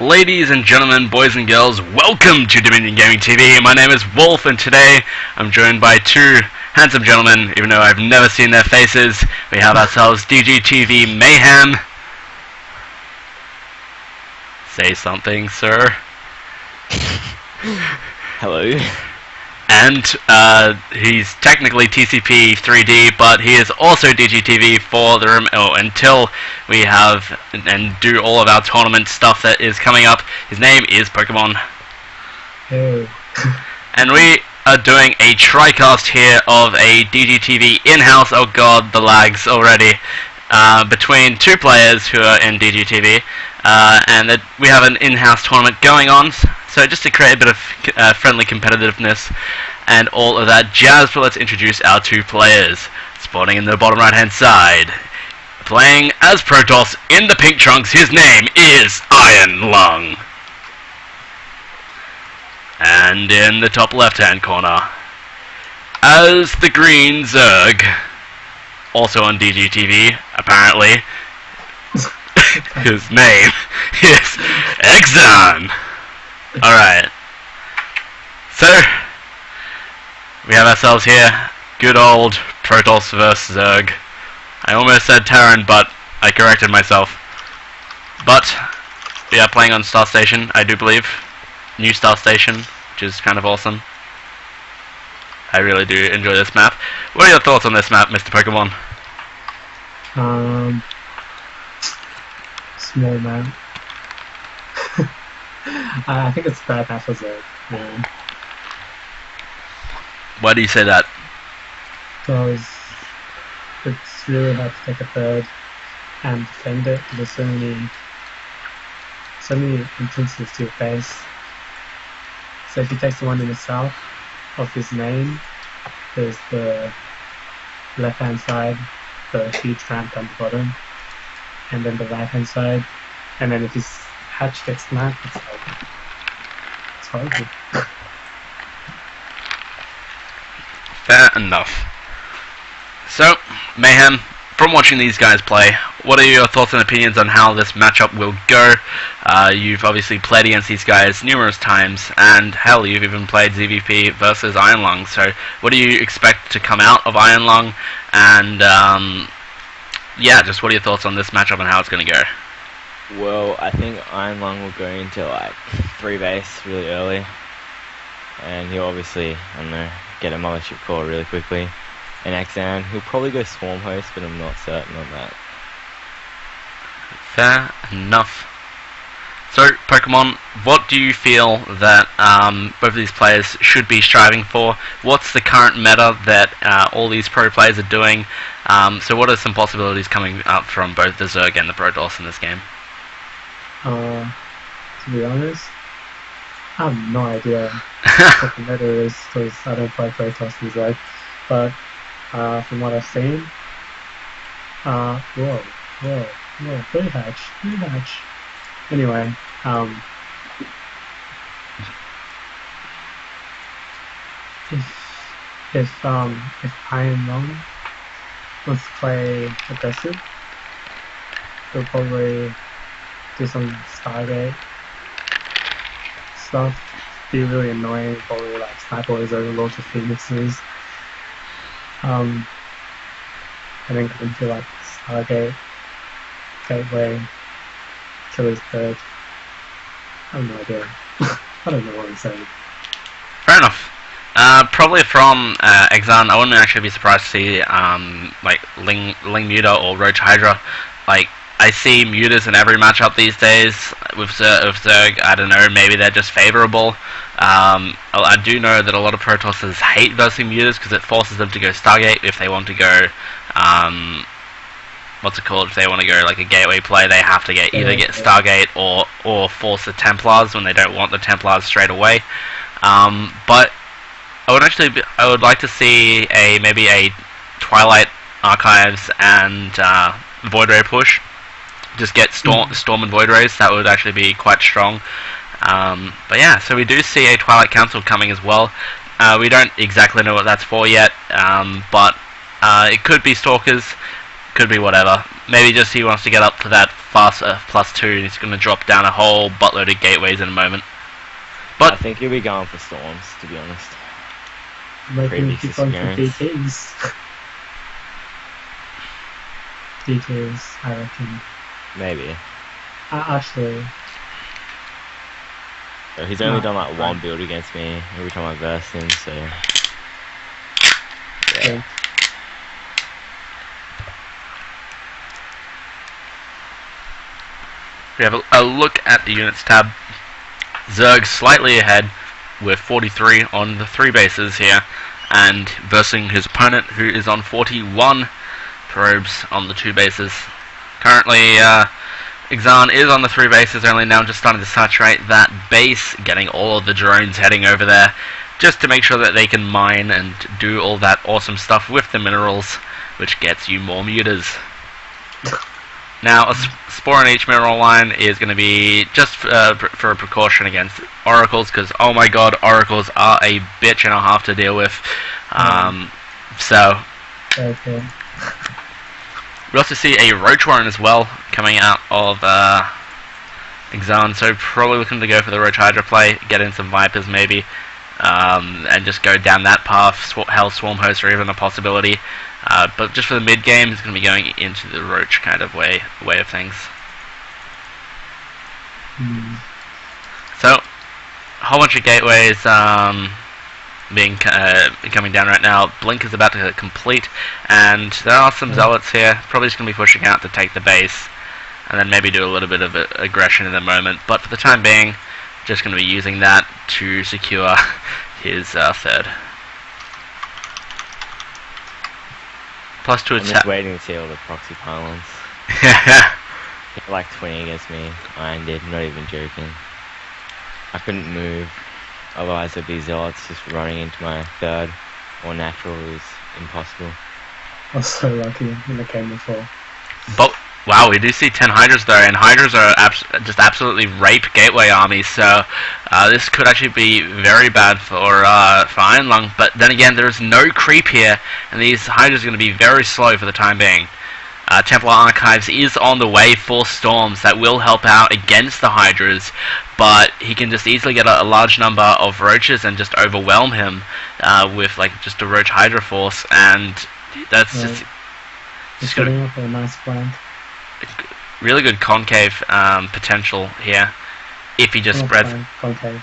Ladies and gentlemen, boys and girls, welcome to Dominion Gaming TV. My name is Wolf, and today I'm joined by two handsome gentlemen, even though I've never seen their faces. We have ourselves DGTV Mayhem. Say something, sir. Hello. And he's technically TCP 3D, but he is also DGTV for the room until we have and do all of our tournament stuff that is coming up. His name is Pokemon. Hey. And we are doing a TriCast here of a DGTV in-house, oh god, the lags already, between two players who are in DGTV, and that we have an in-house tournament going on. So just to create a bit of friendly competitiveness and all of that jazz, but let's introduce our two players. Spawning in the bottom right hand side, playing as Protoss in the pink trunks, his name is IronLung. And in the top left hand corner, as the green Zerg, also on DGTV apparently, his name is Exan. Alright, so we have ourselves here good old Protoss vs Zerg. I almost said Terran, but I corrected myself. But we are playing on Star Station, I do believe. New Star Station, which is kind of awesome. I really do enjoy this map. What are your thoughts on this map, Mr. Pokemon? Small man. I think it's bad map for Zerg, man. Why do you say that? Because it's really hard to take a third and defend it. There's so many entrances to your base. So if he takes the one in the south of his main, there's the left hand side, the huge ramp down the bottom, and then the right hand side, and then if his hatch gets snapped, it's horrible. Fair enough. So, Mayhem, from watching these guys play, what are your thoughts and opinions on how this matchup will go? You've obviously played against these guys numerous times, and hell, you've even played ZVP versus IronLung, so what do you expect to come out of IronLung? And, yeah, just what are your thoughts on this matchup and how it's going to go? Well, I think IronLung will go into like 3 base really early, and he'll obviously, I don't know, get a mothership core really quickly. And Exan, he'll probably go swarm host, but I'm not certain on that. Fair enough. So, Pokemon, what do you feel that both of these players should be striving for? What's the current meta that all these pro players are doing? So what are some possibilities coming up from both the Zerg and the Protoss in this game? To be honest, I have no idea what the meta is, because I don't play Protoss and Zerg. But from what I've seen, whoa, 3 hatch. Anyway, if IronLung wants to play aggressive, he'll probably do some Stargate stuff, be really annoying, probably like sniper his overlord to Phoenixes, and then go into like Stargate, Gateway, kill his third. I have no idea. I don't know what I'm saying. Fair enough. Probably from Exan, I wouldn't actually be surprised to see like Ling Muta or Roach Hydra. Like, I see mutas in every matchup these days with Zerg. I don't know, maybe they're just favorable. I do know that a lot of Protossers hate versing mutas because it forces them to go Stargate if they want to go, what's it called? If they want to go like a gateway play, they have to either get Stargate or force the Templars when they don't want the Templars straight away. But I would like to see maybe a Twilight Archives and Void Ray push just get Storm and Void Rays. That would actually be quite strong. But yeah, so we do see a Twilight Council coming as well. We don't exactly know what that's for yet, but it could be Stalkers, could be whatever. Maybe just he wants to get up to that fast +2, and he's going to drop down a whole buttload of gateways in a moment. But I think he'll be going for Storms, to be honest. Maybe Previous keep on for experience. DTs. DTs, I reckon. Maybe. Actually, So he's only No, done like one right. build against me every time I verse him, so yeah. okay. we have a look at the units tab. Zerg slightly ahead with 43 on the 3 bases here, and versing his opponent who is on 41 probes on the 2 bases. Currently, Exan is on the 3 bases, only now just starting to saturate that base, getting all of the drones heading over there, just to make sure that they can mine and do all that awesome stuff with the minerals, which gets you more mutas. Now, a spore on each mineral line is going to be just for a precaution against oracles, because oh my god, oracles are a bitch and a half to deal with. So, Okay. we also see a Roach Warren as well coming out of Exan, so probably looking to go for the Roach Hydra play, get in some Vipers maybe, and just go down that path. Hell Swarm Host are even a possibility. But just for the mid game, it's going to be going into the Roach kind of way of things. So, a whole bunch of gateways being coming down right now. Blink is about to complete, and there are some Zealots here. Probably just going to be pushing out to take the base, and then maybe do a little bit of aggression in a moment. But for the time being, just going to be using that to secure his third. +2 I'm just attack. waiting to see all the proxy pylons. He had like 20 against me. I did, not even joking. I couldn't move. Otherwise there'd be Zealots just running into my third. Or natural was impossible. I was so lucky in the game before. But wow, we do see 10 Hydras though, and Hydras are just absolutely rape gateway armies. So this could actually be very bad for IronLung. But then again, there's no creep here, and these Hydras are going to be very slow for the time being. Templar Archives is on the way for Storms that will help out against the Hydras, but he can just easily get a large number of Roaches and just overwhelm him with like just a Roach Hydra force, and that's just Setting up a nice flank. really good concave potential here if he just spreads. Concave.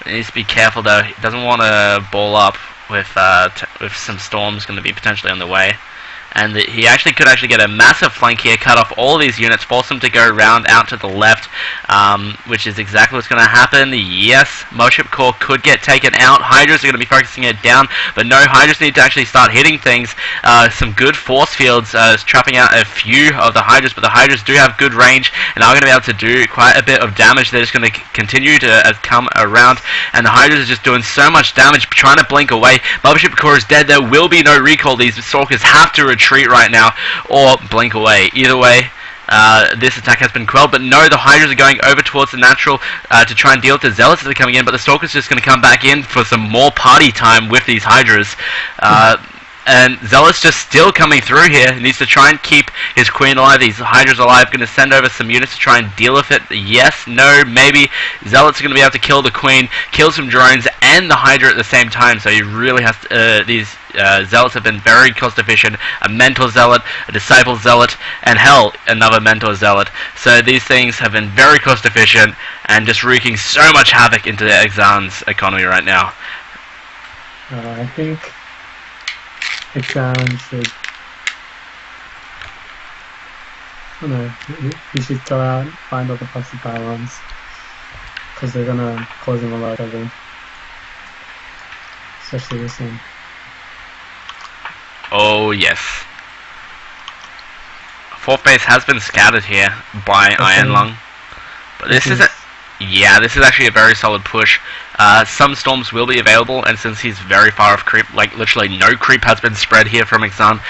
He needs to be careful though. He doesn't want to ball up with some Storms going to be potentially on the way. And he could actually get a massive flank here, cut off all these units, force them to go round out to the left, which is exactly what's going to happen. Yes, Mothership Core could get taken out. Hydras are going to be focusing it down, but no, Hydras need to actually start hitting things. Some good force fields trapping out a few of the Hydras, but the Hydras do have good range and are going to be able to do quite a bit of damage. They're just going to continue to come around, and the Hydras are just doing so much damage, trying to blink away. Mothership Core is dead. There will be no recall. These Stalkers have to retreat right now or blink away. Either way, this attack has been quelled, but no, the Hydras are going over towards the natural to try and deal with the Zealots that are coming in, but the Stalker's just going to come back in for some more party time with these Hydras. And Zealot's just still coming through here. He needs to try and keep his Queen alive. These Hydras alive. Going to send over some units to try and deal with it. Yes, no, maybe. Zealots are going to be able to kill the Queen, kill some drones, and the Hydra at the same time. So he really has to, these Zealots have been very cost efficient. A Mentor Zealot, a Disciple Zealot, and hell, another Mentor Zealot. So these things have been very cost efficient and just wreaking so much havoc into the Exan's economy right now. I think Exan should, I don't know, he should go out and find all the proxy pylons, because they're gonna cause him a lot of trouble, especially this one. Oh yes. Fourth base has been scouted here by IronLung, but this is actually a very solid push. Some Storms will be available, and since he's very far off creep, like literally no creep has been spread here from Exan,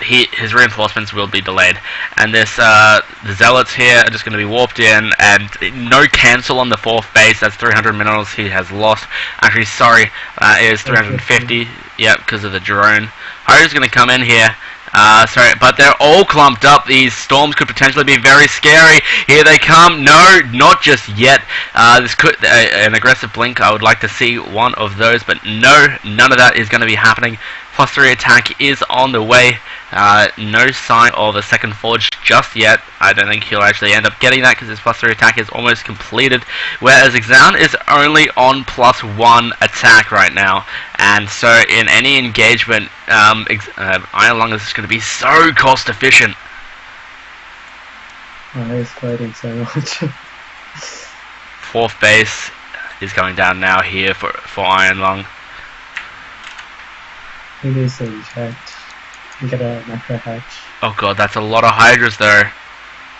his reinforcements will be delayed. And this the Zealots here are just going to be warped in, and no cancel on the 4th base. That's 300 minerals he has lost. Actually, sorry, it is 350. Yep, because of the drone. Hydra's going to come in here. Sorry, but they're all clumped up. These storms could potentially be very scary. Here they come. No, not just yet. This could an aggressive blink. I would like to see one of those, but no, none of that is going to be happening. +3 attack is on the way. No sign of a second forge just yet. I don't think he'll actually end up getting that because his +3 attack is almost completed. Whereas Exan is only on +1 attack right now. And so in any engagement, IronLung is going to be so cost efficient. Oh, he's fighting so much. 4th base is going down now here for IronLung. He needs to be checked and get a macro hatch. Oh god, that's a lot of Hydras though.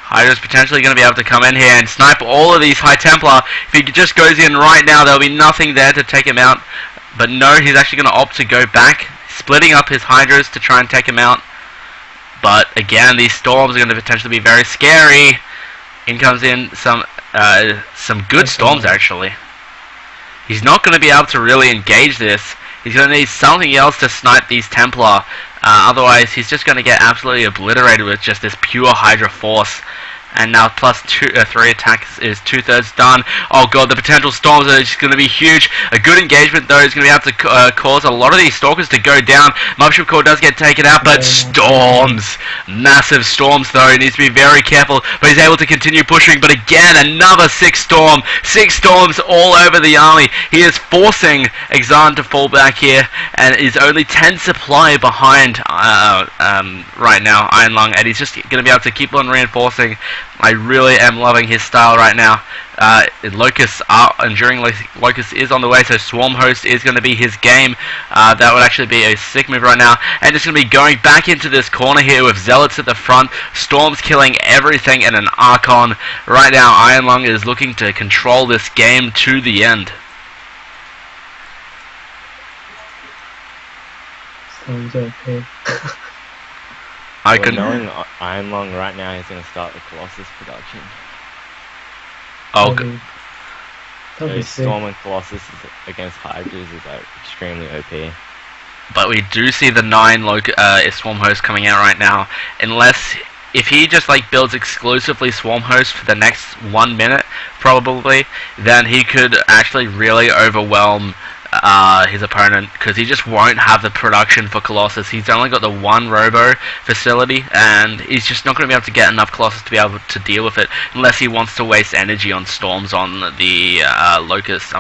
Hydra's potentially going to be able to come in here and snipe all of these High Templar. If he just goes in right now, there'll be nothing there to take him out. But no, he's actually going to opt to go back, splitting up his Hydras to try and take him out. But again, these storms are going to potentially be very scary. In comes in some good storms actually. He's not going to be able to really engage this. He's going to need something else to snipe these Templar. Otherwise, he's just going to get absolutely obliterated with just this pure Hydra force. And now +3 attacks is 2/3 done. Oh god, the potential storms are just going to be huge. A good engagement though is going to be able to cause a lot of these Stalkers to go down. Mothership Core does get taken out, but storms! Massive storms though, he needs to be very careful. But he's able to continue pushing, but again, another 6 storm. 6 storms all over the army. He is forcing Exan to fall back here, and is only 10 supply behind right now, IronLung, and he's just going to be able to keep on reinforcing. I really am loving his style right now. Enduring Locust is on the way, so Swarm Host is going to be his game. That would actually be a sick move right now. And it's going to be going back into this corner here with Zealots at the front. Storms killing everything and an Archon. Right now, IronLung is looking to control this game to the end. Storms okay. Knowing IronLung right now, he's going to start the Colossus production. Oh, so Storm and Colossus against Hydras is like extremely OP. but we do see the 9 Swarm Host coming out right now. Unless, if he just like builds exclusively Swarm Host for the next 1 minute, probably, then he could actually really overwhelm his opponent, because he just won't have the production for Colossus. He's only got the 1 Robo facility, and he's just not going to be able to get enough Colossus to be able to deal with it, unless he wants to waste energy on storms on the Locust.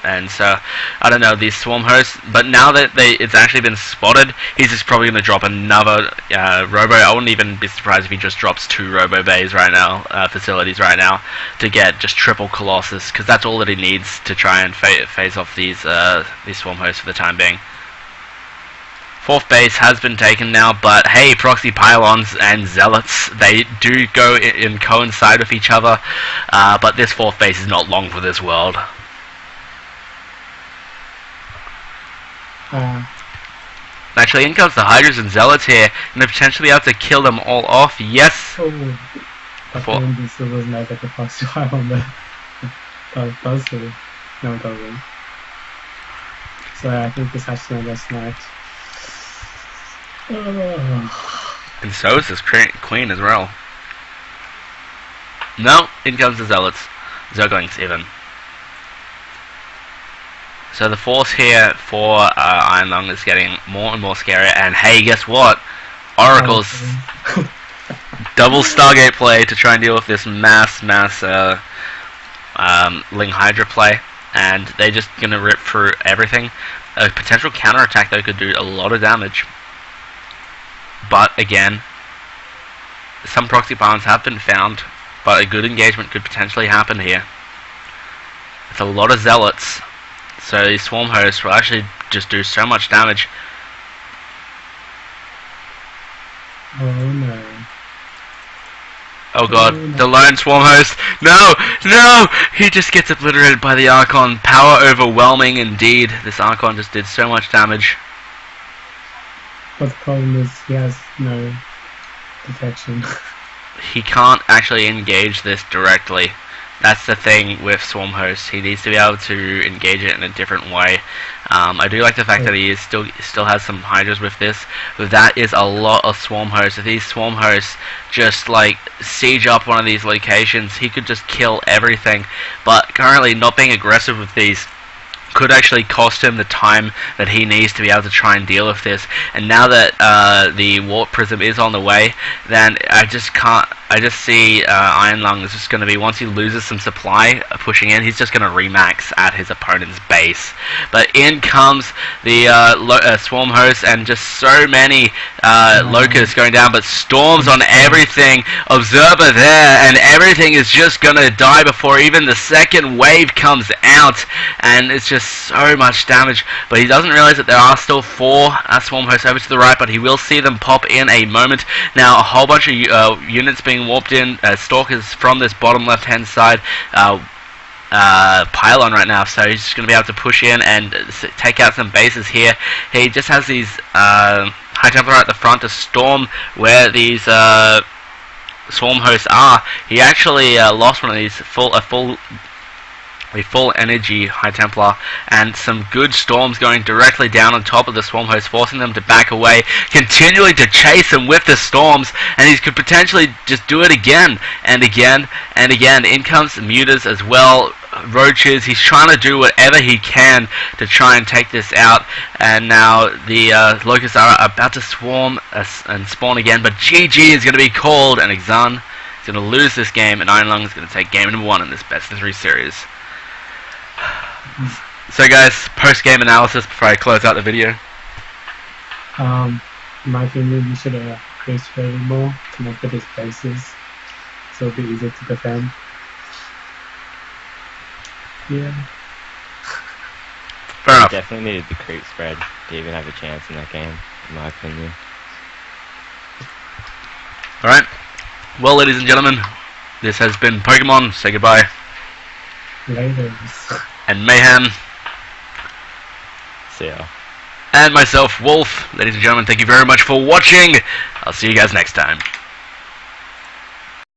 And so, I don't know, these Swarm Hosts, but now that it's actually been spotted, he's just probably going to drop another Robo. I wouldn't even be surprised if he just drops 2 Robo Bays right now, facilities right now, to get just triple Colossus, because that's all that he needs to try and phase off these Swarm Hosts for the time being. 4th base has been taken now, but hey, Proxy Pylons and Zealots, they do go and coincide with each other, but this 4th base is not long for this world. Actually, in comes the Hydras and Zealots here, and they're potentially able to kill them all off. Yes! Oh, but then this was not like the first time on the does it? No, it doesn't. So I think this has to be last night. And so is this Queen as well. No, in comes the Zealots. Zerglings even. So the force here for IronLung is getting more and more scary, and hey, guess what? Oracle's double Stargate play to try and deal with this mass Ling Hydra play, and they're just gonna rip through everything. A potential counterattack though could do a lot of damage, but again, some proxy pylons have been found, but a good engagement could potentially happen here. It's a lot of Zealots. So these Swarm Hosts will actually just do so much damage. Oh no. Oh god, the lone Swarm Host. No! No! He just gets obliterated by the Archon. Power overwhelming indeed. This Archon just did so much damage. But the problem is he has no detection. He can't actually engage this directly. That's the thing with Swarm Host. He needs to be able to engage it in a different way. I do like the fact that he is still has some Hydras with this, but that is a lot of Swarm Hosts. If these Swarm Hosts just like siege up one of these locations, he could just kill everything. But currently, not being aggressive with these could actually cost him the time that he needs to be able to try and deal with this. And now that the Warp Prism is on the way, then I just see IronLung is just going to be, once he loses some supply pushing in, he's just going to remax at his opponent's base. But in comes the Swarm Host, and just so many Locusts going down, but Storms on everything. Observer there, and everything is just going to die before even the second wave comes out, and it's just so much damage. But he doesn't realize that there are still 4 Swarm Hosts over to the right, but he will see them pop in a moment. Now a whole bunch of units being warped in, Stalkers from this bottom left hand side pylon right now, so he's just going to be able to push in and take out some bases here. He just has these High Templar at the front to storm where these Swarm Hosts are. He actually lost one of these full energy High Templar, and some good storms going directly down on top of the Swarm Host, forcing them to back away, continuing to chase him with the storms, and he could potentially just do it again and again and again. In comes Mutas as well, Roaches. He's trying to do whatever he can to try and take this out, and now the Locusts are about to swarm and spawn again, but GG is going to be called, and Exan is going to lose this game, and IronLung is going to take game number 1 in this best of 3 series. So guys, post-game analysis before I close out the video. In my opinion, you should have created very more connected his bases, so it'll be easier to defend. Yeah. Fair enough. Definitely needed the creep spread to even have a chance in that game, in my opinion. Alright. Well, ladies and gentlemen, this has been Pokemon. Say goodbye. Later. And Mayhem. See ya. And myself, Wolf. Ladies and gentlemen, thank you very much for watching. I'll see you guys next time.